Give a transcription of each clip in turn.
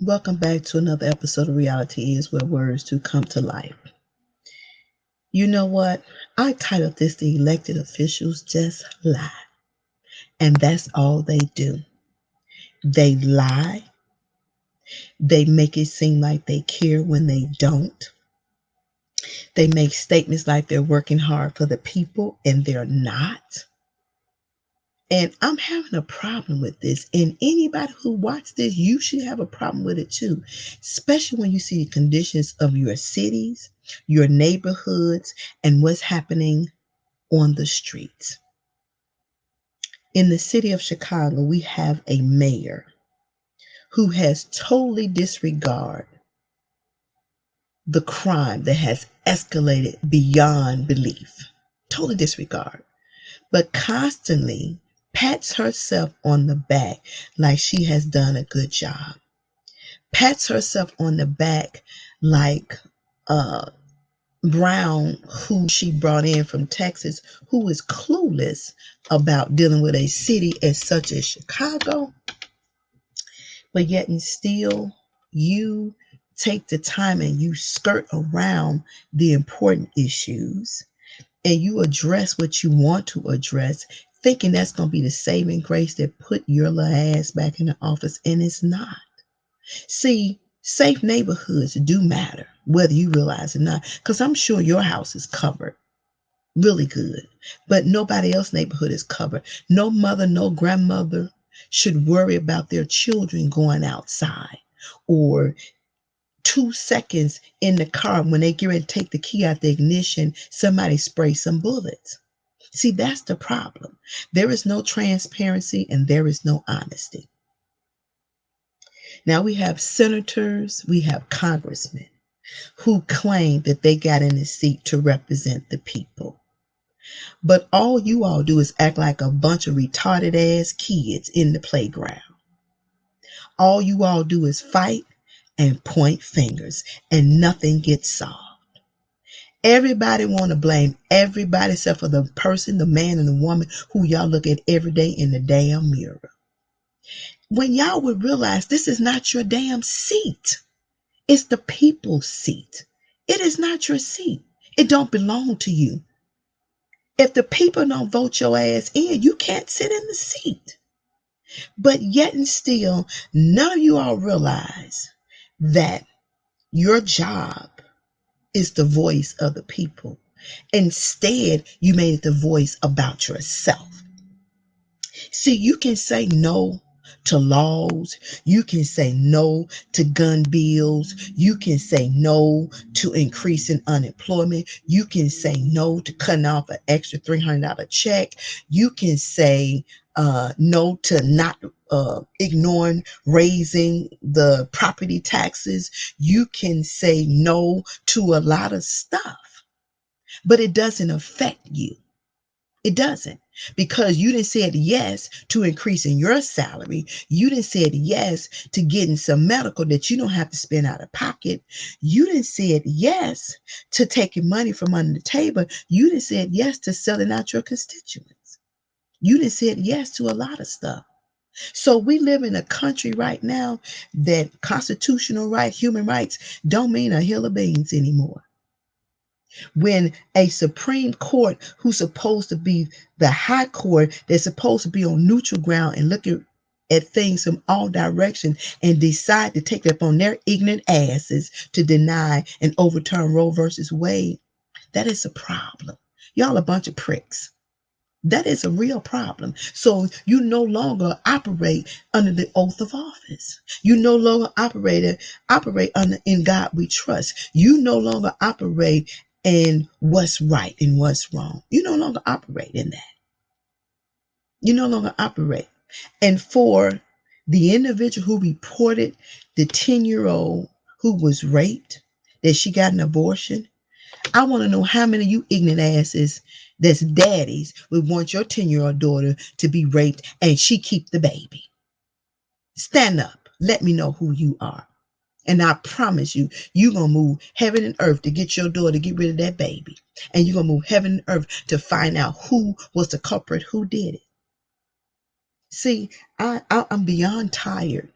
Welcome back to another episode of Reality Is Where Words Do Come to Life. You know what? I titled this The Elected Officials Just Lie. And that's all they do. They lie. They make it seem like they care when they don't. They make statements like they're working hard for the people and they're not. And I'm having a problem with this. And anybody who watched this, you should have a problem with it too, especially when you see the conditions of your cities, your neighborhoods, and what's happening on the streets. In the city of Chicago, we have a mayor who has totally disregarded the crime that has escalated beyond belief. Totally disregard. But constantly pats herself on the back like she has done a good job. Pats herself on the back like Brown, who she brought in from Texas, who is clueless about dealing with a city as such as Chicago, but yet and still you take the time and you skirt around the important issues and you address what you want to address, thinking that's going to be the saving grace that put your little ass back in the office, and it's not. See, safe neighborhoods do matter, whether you realize it or not, because I'm sure your house is covered really good, but nobody else's neighborhood is covered. No mother, no grandmother should worry about their children going outside or 2 seconds in the car when they get ready to take the key out the ignition, somebody spray some bullets. See, that's the problem. There is no transparency and there is no honesty. Now we have senators, we have congressmen who claim that they got in the seat to represent the people. But all you all do is act like a bunch of retarded ass kids in the playground. All you all do is fight and point fingers and nothing gets solved. Everybody want to blame everybody except for the person, the man and the woman who y'all look at every day in the damn mirror. When y'all would realize this is not your damn seat. It's the people's seat. It is not your seat. It don't belong to you. If the people don't vote your ass in, you can't sit in the seat. But yet and still, none of you all realize that your job is the voice of the people. Instead, you made it the voice about yourself. See, you can say no to laws. You can say no to gun bills. You can say no to increasing unemployment. You can say no to cutting off an extra $300 check. You can say no to not ignoring raising the property taxes. You can say no to a lot of stuff, but it doesn't affect you. It doesn't, because you didn't said yes to increasing your salary. You didn't said yes to getting some medical that you don't have to spend out of pocket. You didn't said yes to taking money from under the table. You didn't said yes to selling out your constituents. You didn't said yes to a lot of stuff. So we live in a country right now that constitutional rights, human rights don't mean a hill of beans anymore. When a Supreme Court, who's supposed to be the high court, that's supposed to be on neutral ground and looking at things from all directions, and decide to take it upon their ignorant asses to deny and overturn Roe versus Wade, that is a problem. Y'all a bunch of pricks. That is a real problem. So you no longer operate under the oath of office. You no longer operate under in God we trust. You no longer operate in what's right and what's wrong. You no longer operate in that. You no longer operate. And for the individual who reported the 10-year-old who was raped, that she got an abortion, I want to know how many of you ignorant asses that's daddies would want your 10-year-old daughter to be raped and she keep the baby. Stand up. Let me know who you are. And I promise you, you're going to move heaven and earth to get your daughter to get rid of that baby. And you're going to move heaven and earth to find out who was the culprit, who did it. See, I'm beyond tired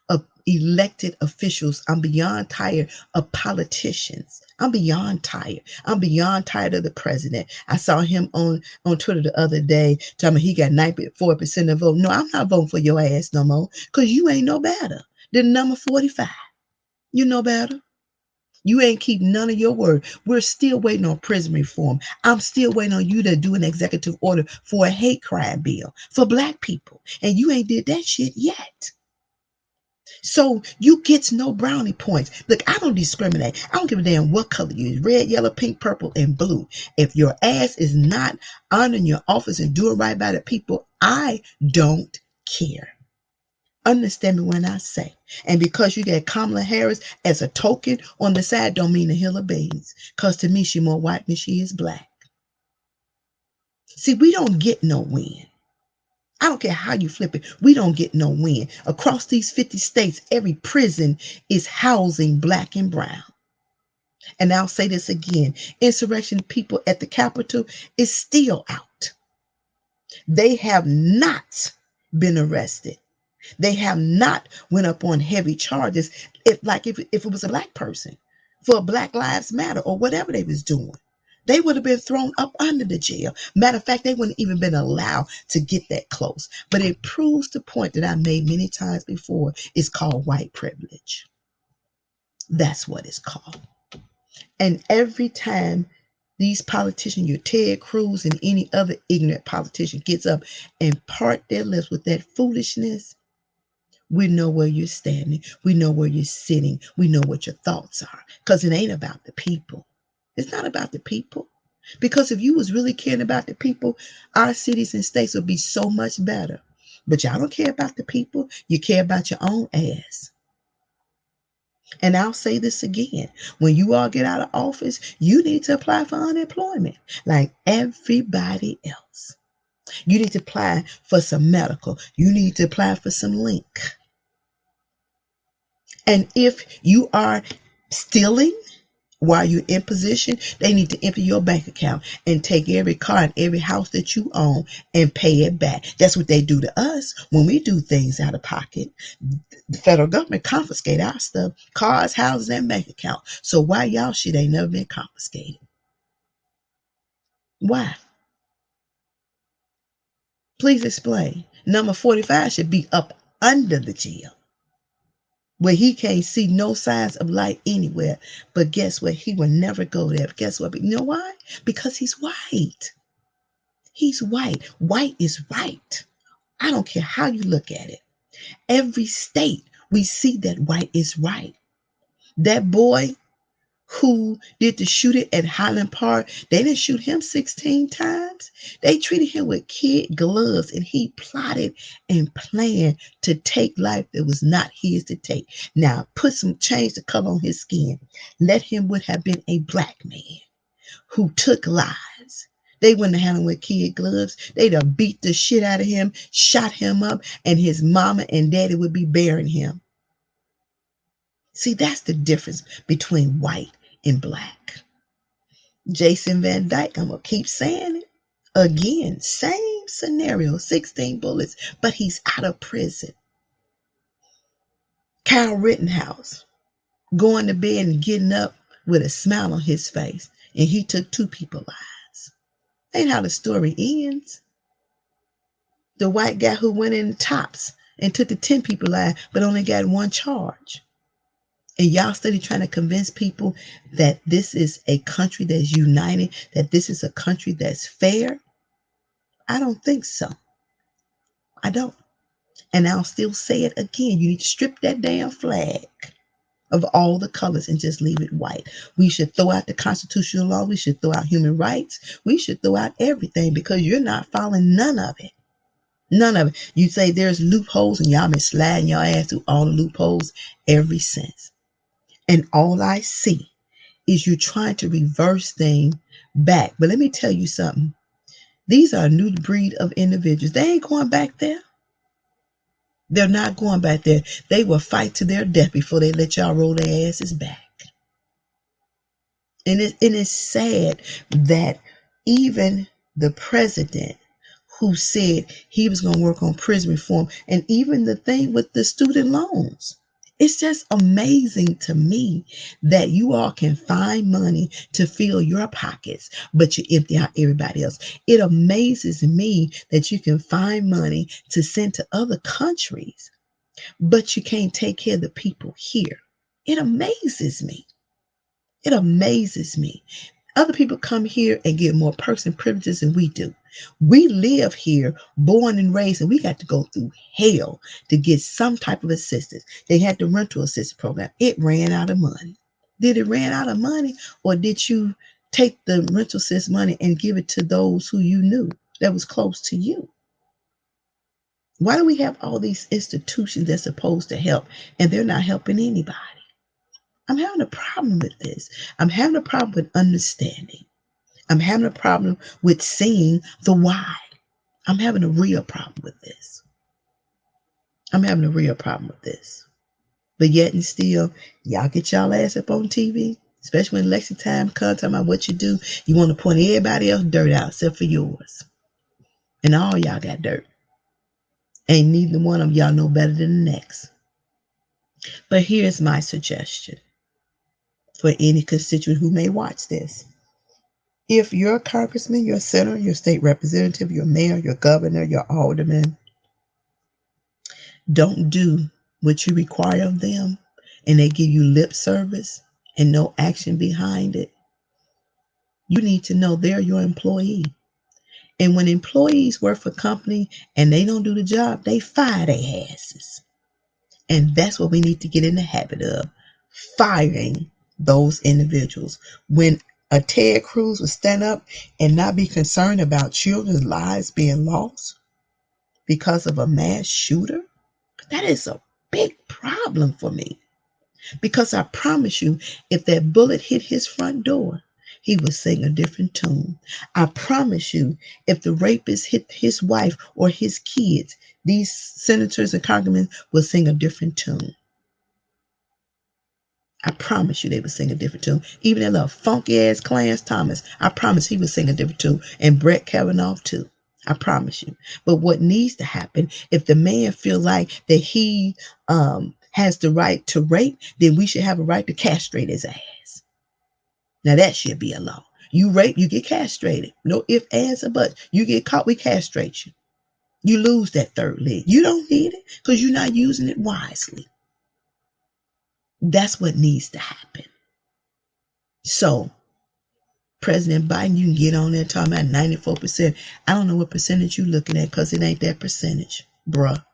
of elected officials. I'm beyond tired of politicians. I'm beyond tired. I'm beyond tired of the president. I saw him on Twitter the other day telling me he got 94% of the vote. No, I'm not voting for your ass no more because you ain't no better than number 45. You know better. You ain't keep none of your word. We're still waiting on prison reform. I'm still waiting on you to do an executive order for a hate crime bill for black people. And you ain't did that shit yet. So you get no brownie points. Look, I don't discriminate. I don't give a damn what color you is. Red, yellow, pink, purple, and blue. If your ass is not honoring your office and doing right by the people, I don't care. Understand me when I say. And because you got Kamala Harris as a token on the side, don't mean a hill of beans. Because to me, she more white than she is black. See, we don't get no win. I don't care how you flip it. We don't get no win. Across these 50 states, every prison is housing black and brown. And I'll say this again. Insurrection people at the Capitol is still out. They have not been arrested. They have not went up on heavy charges if it was a black person for Black Lives Matter or whatever they was doing. They would have been thrown up under the jail. Matter of fact, they wouldn't even been allowed to get that close. But it proves the point that I made many times before. It's called white privilege. That's what it's called. And every time these politicians, your Ted Cruz and any other ignorant politician gets up and part their lips with that foolishness, we know where you're standing. We know where you're sitting. We know what your thoughts are. Because it ain't about the people. It's not about the people. Because if you was really caring about the people, our cities and states would be so much better. But y'all don't care about the people. You care about your own ass. And I'll say this again. When you all get out of office, you need to apply for unemployment like everybody else. You need to apply for some medical. You need to apply for some link. And if you are stealing while you're in position, they need to empty your bank account and take every car and every house that you own and pay it back. That's what they do to us when we do things out of pocket. The federal government confiscate our stuff, cars, houses, and bank account. So why y'all shit ain't never been confiscated? Why? Please explain. Number 45 should be up under the jail, where he can't see no signs of light anywhere. But guess what? He will never go there. But guess what? But you know why? Because he's white. He's white. White is right. I don't care how you look at it. Every state, we see that white is right. That boy who did the shooting at Highland Park, they didn't shoot him 16 times. They treated him with kid gloves, and he plotted and planned to take life that was not his to take. Now, change the color on his skin. Let him would have been a black man who took lives. They wouldn't have had him with kid gloves. They'd have beat the shit out of him, shot him up, and his mama and daddy would be burying him. See, that's the difference between white and black. Jason Van Dyke, I'm going to keep saying it. Again, same scenario, 16 bullets, but he's out of prison. Kyle Rittenhouse, going to bed and getting up with a smile on his face, and he took 2 people's lives. Ain't how the story ends. The white guy who went in tops and took the 10 people lives, but only got 1 charge. And y'all steady trying to convince people that this is a country that's united, that this is a country that's fair. I don't think so. I don't. And I'll still say it again. You need to strip that damn flag of all the colors and just leave it white. We should throw out the constitutional law. We should throw out human rights. We should throw out everything because you're not following none of it. None of it. You say there's loopholes and y'all been sliding your ass through all the loopholes ever since. And all I see is you trying to reverse things back. But let me tell you something. These are a new breed of individuals. They ain't going back there. They're not going back there. They will fight to their death before they let y'all roll their asses back. And it is sad that even the president who said he was going to work on prison reform, and even the thing with the student loans, It's just amazing to me that you all can find money to fill your pockets, but you empty out everybody else. It amazes me that you can find money to send to other countries, but you can't take care of the people here. It amazes me. It amazes me. Other people come here and get more perks and privileges than we do. We live here, born and raised, and we got to go through hell to get some type of assistance. They had the rental assistance program. It ran out of money. Did it ran out of money, or did you take the rental assistance money and give it to those who you knew that was close to you? Why do we have all these institutions that's supposed to help and they're not helping anybody? I'm having a problem with this. I'm having a problem with understanding. I'm having a problem with seeing the why. I'm having a real problem with this. I'm having a real problem with this. But yet and still, y'all get y'all ass up on TV, especially when election time comes, talking about what you do. You want to point everybody else's dirt out except for yours. And all y'all got dirt. Ain't neither one of y'all know better than the next. But here's my suggestion for any constituent who may watch this. If your congressman, your senator, your state representative, your mayor, your governor, your alderman don't do what you require of them and they give you lip service and no action behind it, you need to know they're your employee. And when employees work for a company and they don't do the job, they fire their asses. And that's what we need to get in the habit of, firing those individuals. When a Ted Cruz would stand up and not be concerned about children's lives being lost because of a mass shooter, that is a big problem for me. Because I promise you, if that bullet hit his front door, he would sing a different tune. I promise you, if the rapist hit his wife or his kids, these senators and congressmen will sing a different tune. I promise you they would sing a different tune. Even that little funky ass Clarence Thomas, I promise he would sing a different tune. And Brett Kavanaugh too. I promise you. But what needs to happen, if the man feels like that he has the right to rape, then we should have a right to castrate his ass. Now that should be a law. You rape, you get castrated. No ifs, ands, or buts. You get caught, we castrate you. You lose that third leg. You don't need it because you're not using it wisely. That's what needs to happen. So, President Biden, you can get on there talking about 94%. I don't know what percentage you're looking at because it ain't that percentage, bruh.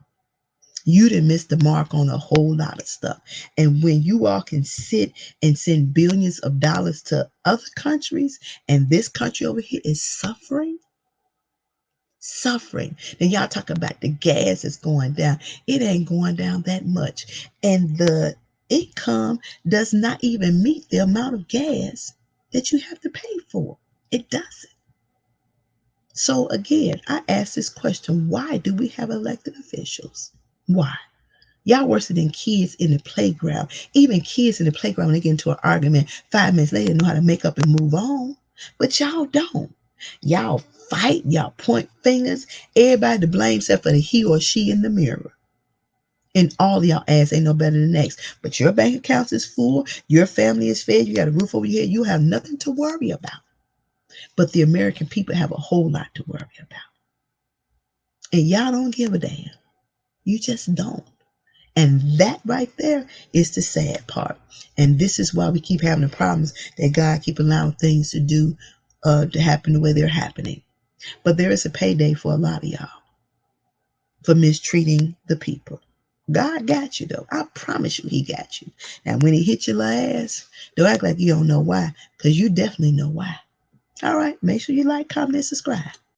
You done missed the mark on a whole lot of stuff. And when you all can sit and send billions of dollars to other countries, and this country over here is suffering. Then y'all talk about the gas is going down. It ain't going down that much. And the income does not even meet the amount of gas that you have to pay for. It doesn't. So again, I ask this question, why do we have elected officials? Why? Y'all worse than kids in the playground. Even kids in the playground, when they get into an argument, 5 minutes later, know how to make up and move on. But y'all don't. Y'all fight, y'all point fingers, everybody to blame except for the he or she in the mirror. And all of y'all ass ain't no better than the next. But your bank account is full, your family is fed, you got a roof over your head, you have nothing to worry about. But the American people have a whole lot to worry about. And y'all don't give a damn. You just don't. And that right there is the sad part. And this is why we keep having the problems that God keep allowing things to do to happen the way they're happening. But there is a payday for a lot of y'all for mistreating the people. God got you though. I promise you he got you. Now when he hit your ass, don't act like you don't know why, because you definitely know why. All right, make sure you like, comment, and subscribe.